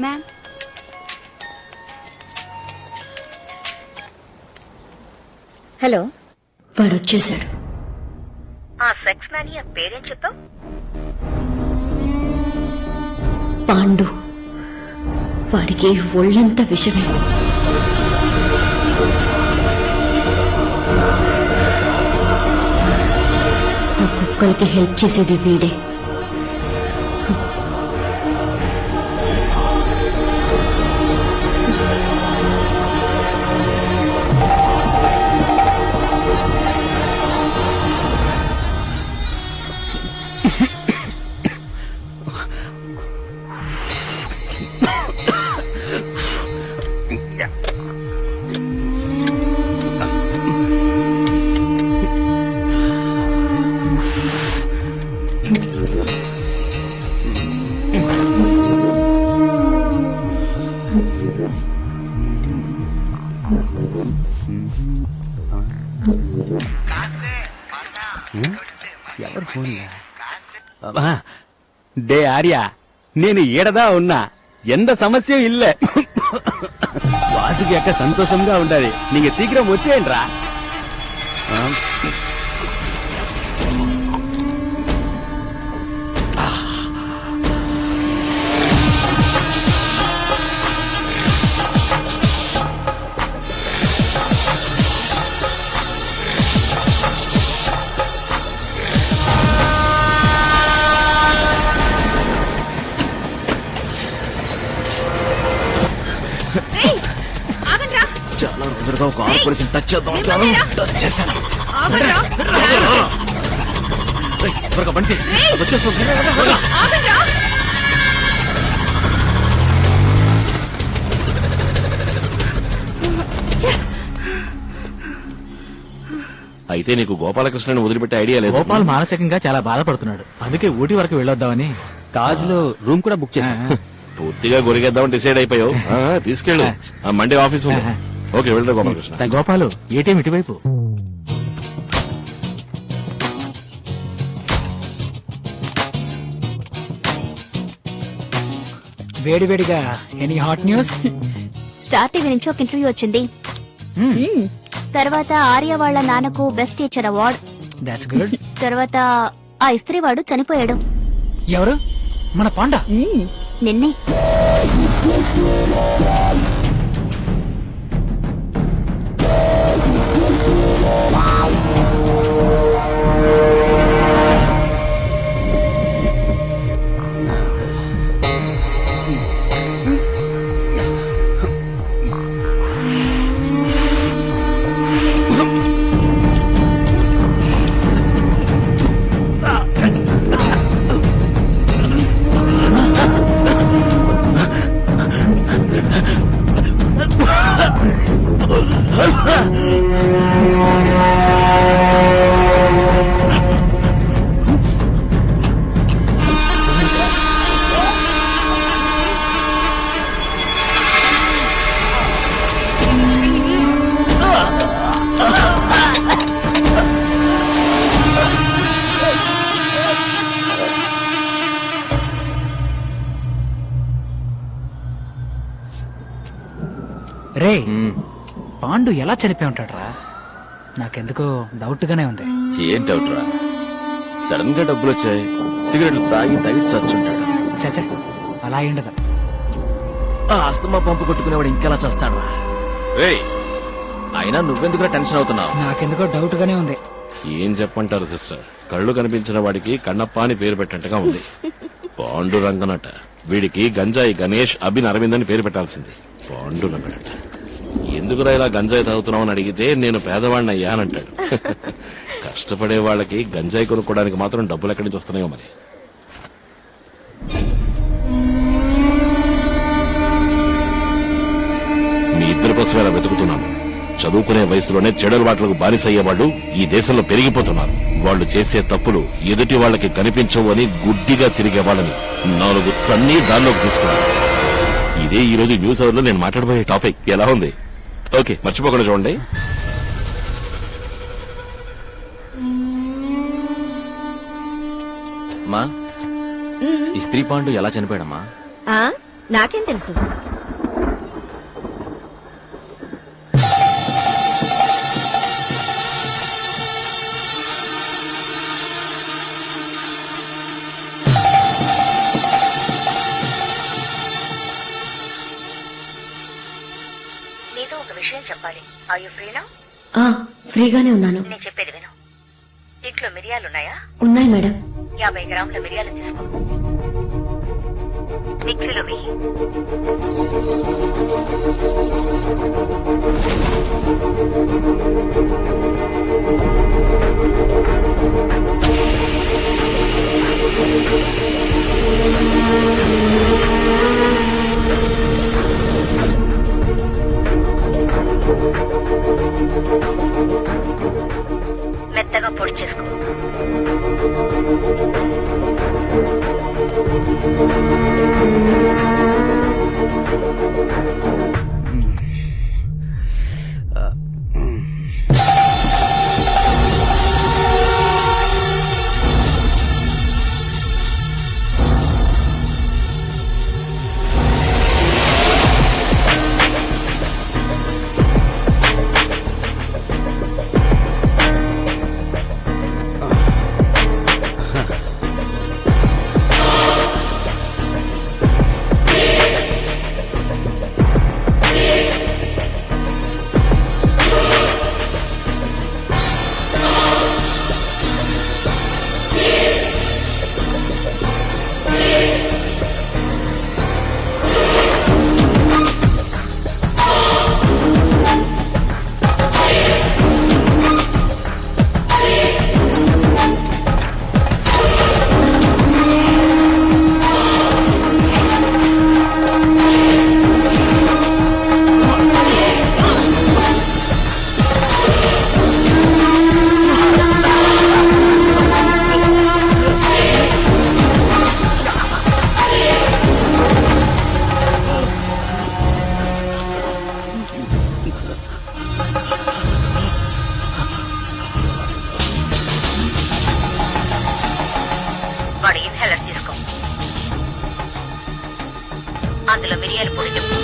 Ma'am. Hello, వాడొచ్చేశాడు. ఆ sex mania పేరేం చెప్పావు? పాండు. వాడికి ఒళ్ళంత విషమే. ఆ కుక్కలకి హెల్ప్ చేసేది వీడే. ఎవరు ఫోన్? డే ఆర్యా, నేను ఈడదా ఉన్నా, எந்த సమస్య இல்ல. வாசுக்கு அக்க சந்தோஷம்గా ఉండాలి. நீங்க சீக்கிரம் వచ్చేయండిరా. చాలా రోజులుగా ఒక ఆపరేషన్ టచ్ చేద్దాం చేశాను. త్వరగా బండి వచ్చేస్తుంది. అయితే నీకు గోపాలకృష్ణని వదిలిపెట్టే ఐడియా లేదు? గోపాల్ మానసికంగా చాలా బాధపడుతున్నాడు, అందుకే ఊటీ వరకు వెళ్ళొద్దామని తాజ్ లో రూమ్ కూడా బుక్ చేశాను. పూర్తిగా గొరిగేద్దామని డిసైడ్ అయిపోయావు. తీసుకెళ్ళు, ఆ మండే ఆఫీస్ ఉంది. ఓకే, వెళ్ళరా గోపాలకృష్ణ. గోపాలు, ఏటీఎం ఇటువైపు. వేడివేడిగా any hot news? Star TV నుంచి ఒక ఇంటర్వ్యూ వచ్చింది. తర్వాత ఆర్య వాళ్ళ నాన్నకు best teacher award. That's good. తర్వాత ఆ ఇస్త్రీ వాడు చనిపోయాడు. ఎవరు? మన పాండా. నిన్నే. రే, పాండు ఎలా చనిపోయి ఉంటాడ్రా? నాకెందుకో డౌట్ గానే ఉంది. ఏం డౌట్ రా? సడన్ గా డబ్బులు వచ్చాయి, సిగరెట్లు తాగి చచ్చుంటాడు. చచ్చా, అలా అయిండదు. ఆ అస్తమా పంపు కొట్టుకునేవాడు ఇంకెలా చేస్తాడు? అయినా నువ్వెందుకు టెన్షన్ అవుతున్నావు? నాకెందుకో డౌట్ గానే ఉంది. ఏం చెప్పంటారు సిస్టర్, కళ్ళు కనిపించిన వాడికి కన్నప్ప అని పేరు పెట్టినట్టుగా ఉంది. పాండు రంగనట, వీడికి గంజాయి గణేష్ అభిన్ అరవింద్ అని పేరు పెట్టాల్సింది. పాండు రంగనట. ఎందుకురా ఇలా గంజాయి తాగుతున్నావు అని అడిగితే నేను పేదవాడిని అయ్యా అని అంటాడు. కష్టపడే వాళ్ళకి గంజాయి కొనుక్కోవడానికి మాత్రం డబ్బులు ఎక్కడి నుంచి వస్తున్నాయో మరి. మీ ఇద్దరి కోసం ఇలా వెతుకుతున్నాను. చదువుకునే వయసులోనే చెడలవాట్లకు బానిసయ్యేవాళ్లు ఈ దేశంలో పెరిగిపోతున్నారు. వాళ్లు చేసే తప్పులు ఎదుటి వాళ్లకి కనిపించవు అని గుడ్డిగా తిరిగే వాళ్ళని 4 తన్ని దానిలోకి తీసుకున్నాను. ఇదే ఈ రోజు న్యూస్ అవర్ లో నేను మాట్లాడబోయే టాపిక్. ఎలా ఉంది? ఓకే, మర్చిపోకుండా చూడండి. మా ఈ స్త్రీ పాండు ఎలా చనిపోయాడమ్మా? నాకేం తెలుసు? నీతో ఒక విషయం చెప్పాలి. ఆర్ యు ఫ్రీనా? ఫ్రీగానే ఉన్నాను. నేను చెప్పేది విను. ఇంట్లో మిరియాలున్నాయా? ఉన్నాయి మేడం. 50 గ్రాముల మిరియాలు తీసుకో, మిక్సీలో వెయ్యి. మెత్తగా పొడి చేసుకో. వాడు ఇన్హేలర్ తీసుకో, అందులో మిరియాల పొడి చెప్పు.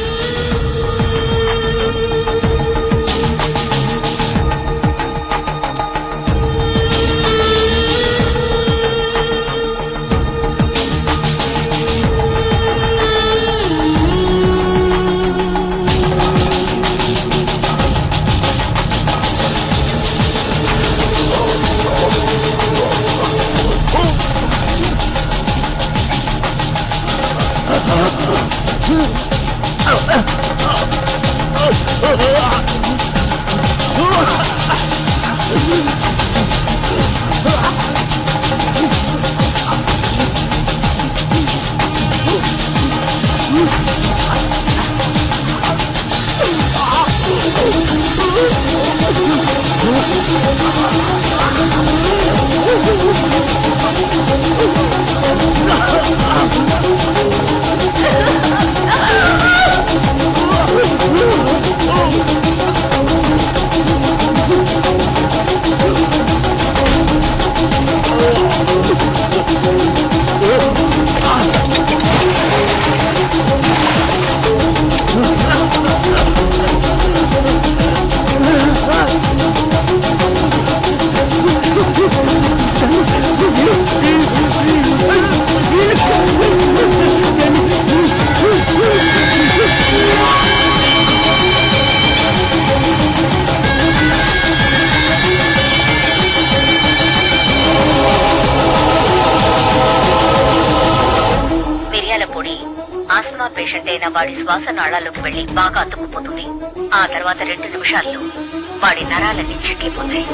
ఆస్మా పేషెంట్ అయిన వాడి శ్వాస నాళాల్లోకి వెళ్లి బాగా అతుక్కుపోతుంది. ఆ తర్వాత 2 నిమిషాల్లో వాడి నరాలన్నీ చిక్కిపోతాయి.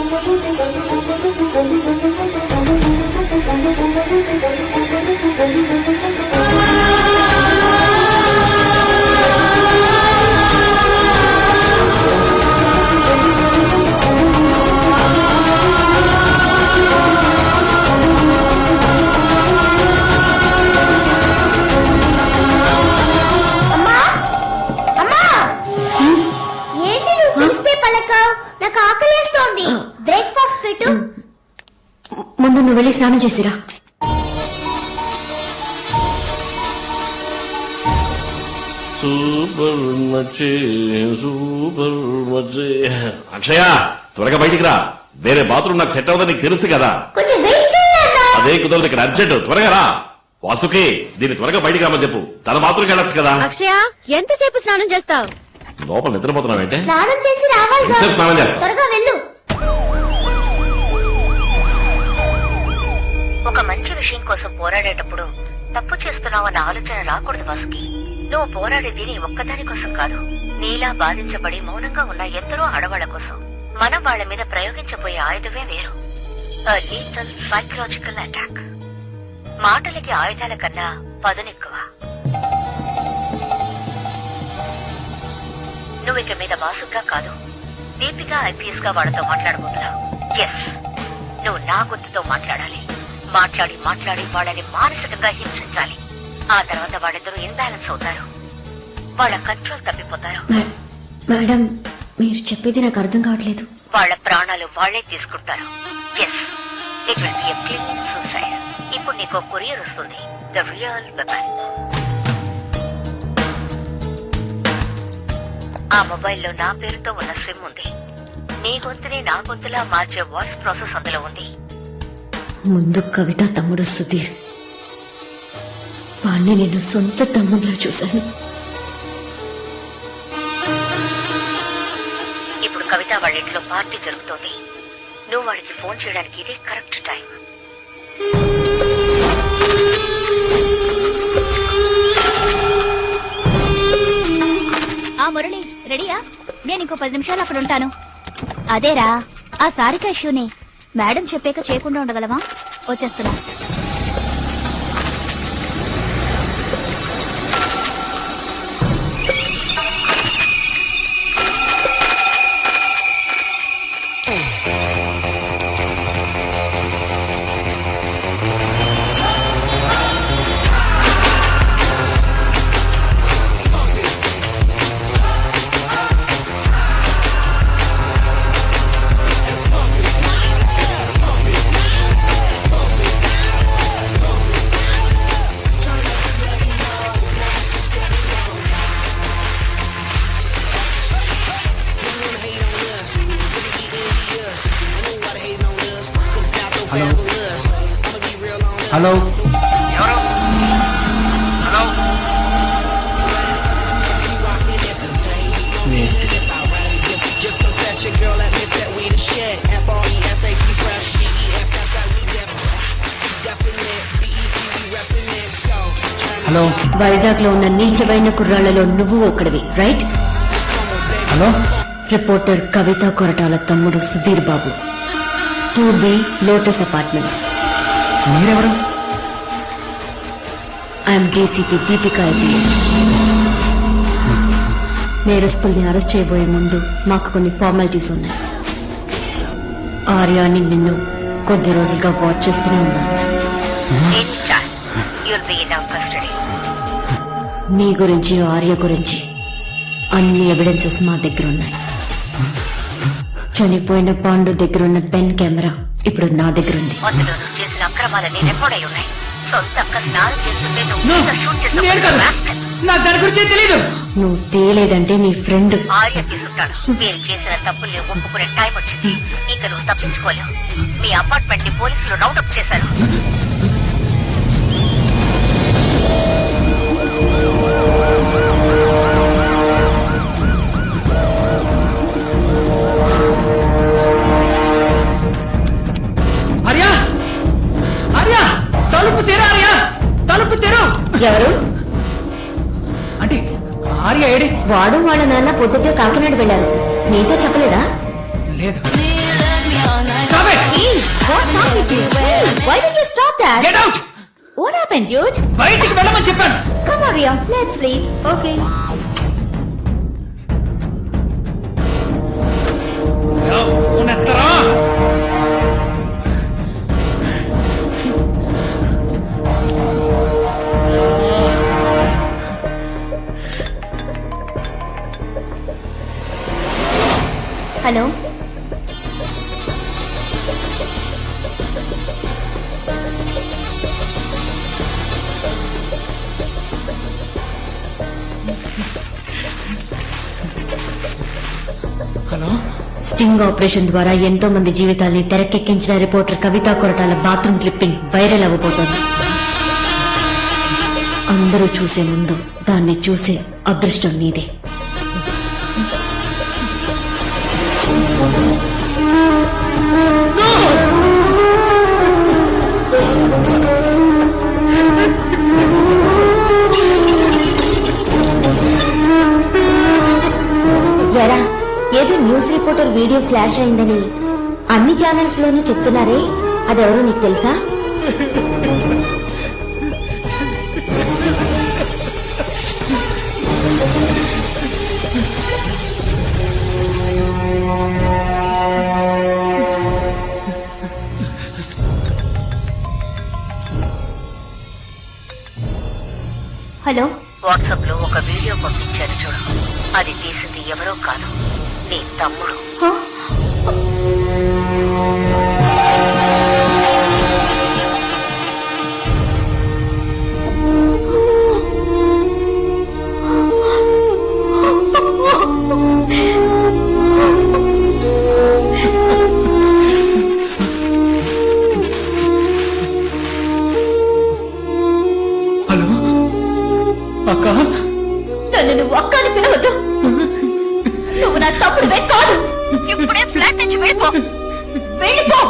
ముందు నువ్వు వెళ్ళి స్నానం చేసిరా. Super మచ్చే super మచ్చే. అక్షయ త్వరగా బయటికి రా, వేరే బాత్రూమ్ నాకు సెట్ అవుతుందని నీకు తెలుసు కదా. అదే కుదరదు, ఇక్కడ అర్జెంట్, త్వరగా రా. వాసుకి దీన్ని త్వరగా బయటికి రామని చెప్పు, తన బాత్రూమ్కి వెళ్ళొచ్చు కదా. అక్షయ ఎంతసేపు స్నానం చేస్తావు? లోపల నిద్రపోతున్నావంటే? స్నానం చేసి రావాలి. ఎంతసేపు స్నానం చేస్తా? త్వరగా వెళ్ళు. ఒక మంచి విషయం కోసం పోరాడేటప్పుడు తప్పు చేస్తున్నావన్న ఆలోచన రాకూడదు వాసుకి. నువ్వు పోరాడేది నీ ఒక్కదాని కోసం కాదు, నీలా బాధించబడి మౌనంగా ఉన్న ఎందరో ఆడవాళ్ల కోసం. మనం వాళ్ల మీద ప్రయోగించబోయే ఆయుధమే వేరు, లీథల్ సైకలాజికల్ అటాక్. మాటలకి ఆయుధాల కన్నా పదునెక్కువ. నువ్వు ఇక మీద వాసుగా కాదు, దీపిక ఐపీఎస్ గా వాళ్ళతో మాట్లాడబోతున్నావు. ఎస్, నువ్వు నా గొంతుతో మాట్లాడాలి. మాట్లాడి మాట్లాడి వాళ్ళని మానసికంగా హింసించాలి. ఆ తర్వాత వాళ్ళిద్దరూ ఇన్బ్యాలెన్స్ అవుతారు, వాళ్ళ కంట్రోల్ తప్పిపోతారు. మేడం, మీరు చెప్పేది నాకు అర్థం కావట్లేదు. వాళ్ళ ప్రాణాలు వాళ్లే తీసుకుంటారు. Yes, it will be a clean suicide. ఇప్పుడు నీకు కొరియర్ వస్తుంది, ద రియల్ వెపన్. ఆ మొబైల్లో నా పేరుతో ఉన్న సిమ్ ఉంది. నీ గొంతుని నా గొంతులా మార్చే వాయిస్ ప్రాసెస్ అందులో ఉంది. ముందు కవిత తమ్ముడు సుధీర్, వాణ్ణి నేను సొంత తమ్ముడిలా చూశాను. ఇప్పుడు కవిత వాళ్ళ ఇంట్లో పార్టీ జరుగుతోంది. నువ్వు వాడికి ఫోన్ చేయడానికి ఇదే కరెక్ట్ టైం. ఆ మురళి రెడీయా? నేను ఇంకో 10 నిమిషాలు అక్కడ ఉంటాను. అదేరా ఆ సారిక ఇష్యూని మేడం చెప్పాక చేయకుండా ఉండగలమా? వచ్చేస్తున్నా. హలో హలో వైజాగ్ లో ఉన్న నీచమైన కుర్రాళ్లలో నువ్వు ఒకడివి, right? Hello reporter Kavitha Koratala తమ్ముడు Sudheer Babu, 2B lotus apartments. మీరెవరు? I'm DCP Deepika IPS. నేరస్తుల్ని అరెస్ట్ చేయబోయే ముందు మాకు కొన్ని ఫార్మాలిటీస్ ఉన్నాయి. ఆర్యాని నిన్ను కొద్ది రోజులుగా వాచ్ చేస్తూనే ఉన్నాను. You'll be in our custody. నీ గురించి ఆర్య గురించి అన్ని ఎవిడెన్సెస్ మా దగ్గర ఉన్నాయి. చనిపోయిన పాండు దగ్గర ఉన్న పెన్ కెమెరా ఇప్పుడు నా దగ్గర ఉంది. అందులో నువ్వు చేసిన అక్రమాలన్నీ రికార్డ్ అయి ఉన్నాయి. సొంత అక్క స్నానం చేస్తుంటే నువ్వు షూట్ చేస్తావు. నాకు దాని గురించి తెలియదు. నువ్వు తేలేదంటే నీ ఫ్రెండ్ ఆర్య తీసుంటాడు. మీరు చేసిన తప్పుల్ని ఒప్పుకునే టైం వచ్చింది. ఇక నువ్వు తప్పించుకోలేవు. మీ అపార్ట్మెంట్ ని పోలీసులు రౌండప్ చేశారు. ఆర్యా, ఆర్యా, తలుపు తెరు. ఆర్యా, తలుపు తెరు. ఎవరు? అంటే ఆర్య ఏడి? వాడు వాళ్ళ నాన్న పొద్దుటే కాకినాడ వెళ్లారు. నీతో చెప్పలేదా? లేదు. Stop it! Hey, what's wrong with you? Hey, why did you stop that? Get out! What happened, dude? బయటికి వెళ్ళమని చెప్పాను. Come on, Ria. Let's sleep. Okay. Phone ఎత్తరా. హలో, స్టింగ్ ఆపరేషన్ ద్వారా ఎంతో మంది జీవితాల్ని తెరకెక్కించిన reporter Kavitha Koratala bathroom clipping viral అవ్వబోతోంది. అందరూ చూసే ముందు దాన్ని చూసే అదృష్టం నీదే. ఎరా ఏదో న్యూస్ రిపోర్టర్ వీడియో ఫ్లాష్ అయిందని అన్ని ఛానల్స్ లోనూ చెప్తున్నారే, అదెవరో నీకు తెలుసా? హలో, వాట్సాప్ లో ఒక వీడియో పంపించారు చూడు. అది తీసింది ఎవరో కాదు, నీ తమ్ముడు. హలో అక్క, నన్ను నువ్వు అక్క అని పిలవద్దు. నువ్వు నా తమ్ముడివే కాదు. ఇప్పుడే ఫ్లాట్ నుంచి వెళ్ళిపో. వెళ్ళిపో.